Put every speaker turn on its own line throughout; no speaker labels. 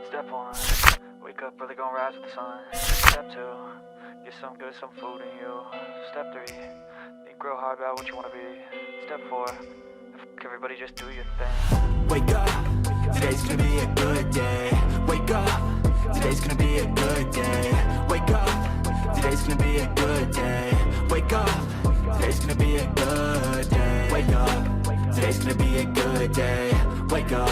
Step 1, wake up, really gonna rise with the sun. Step 2, get some good, some food in you. Step 3, think real hard about what you wanna be. Step 4, everybody just do your thing.
Wake up, today's gonna be a good day. Wake up, today's gonna be a good day. Wake up, today's gonna be a good day. Wake up, today's gonna be a good day. Wake up, today's gonna be a good day. Wake up,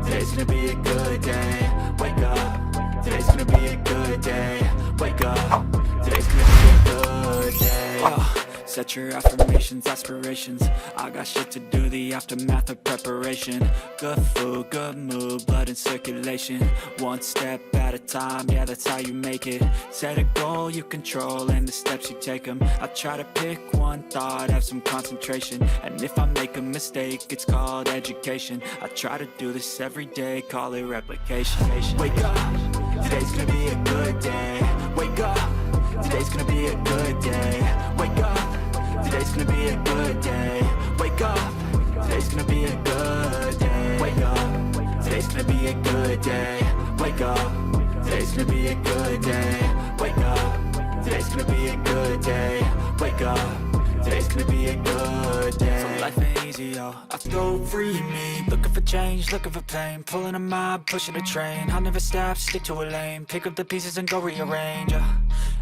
today's gonna be a good day. Wake up, today's gonna be a good day. Wake up, today's gonna be a good day. Set your affirmations, aspirations. I got shit to do, the aftermath of preparation. Good food, good mood, blood in circulation. One step at a time, yeah, that's how you make it. Set a goal you control and the steps you take them. I try to pick one thought, have some concentration. And if I make a mistake, it's called education. I try to do this every day, call it replication. Wake up, today's gonna be a good day. Wake up, today's gonna be a good day. Wake up, today's gonna be a good day. Wake up, today's gonna be a good day. Wake up, today's gonna be a good day. Wake up, today's gonna be a good day. Wake up, today's gonna be a good day. Wake up, today's gonna be a good day. So life ain't easy, yo, I go free me. Looking for change, looking for pain. Pulling a mob, pushing a train. I'll never stop, stick to a lane. Pick up the pieces and go rearrange.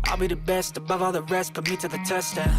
I'll be the best above all the rest, put me to the test and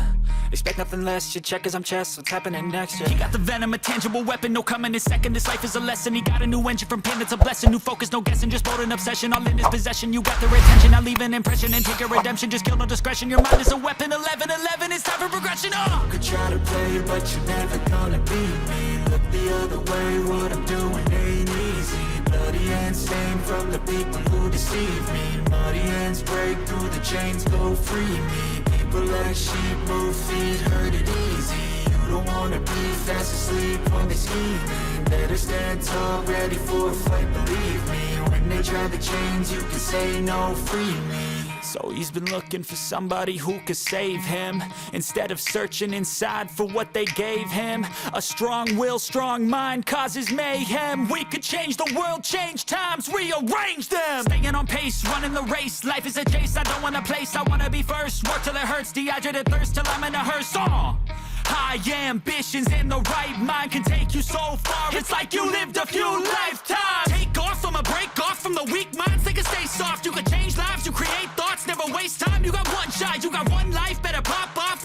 expect nothing less, your checkers I'm chess, what's happening next, yeah. He got the venom, a tangible weapon, no coming in second. This life is a lesson, he got a new engine from pain, it's a blessing. New focus, no guessing, just bold and obsession. All in his possession, you got their attention. I'll leave an impression and take your redemption. Just kill no discretion, your mind is a weapon. 11-11, it's time for progression, You could try to play, but you're never gonna beat me. Look the other way, what I'm doing ain't easy. Bloody hands stained from the people who deceive me. Muddy hands break through the chains, go free me. People like sheep move feet, hurt it easy. You don't wanna be fast asleep when they scheming. Better stand tall, ready for a fight, believe me. When they try the chains, you can say no, free me. So he's been looking for somebody who could save him, instead of searching inside for what they gave him. A strong will, strong mind causes mayhem. We could change the world, change times, rearrange them. Staying on pace, running the race. Life is a chase, I don't want a place, I wanna be first. Work till it hurts, dehydrated thirst till I'm in a hearse. High ambitions and the right mind can take you so far. It's like you lived a few lifetimes. Take off from a break off from the weak minds. They can stay soft. You can change lives, you create thoughts, never waste time. You got one shot, you got one life, better pop off.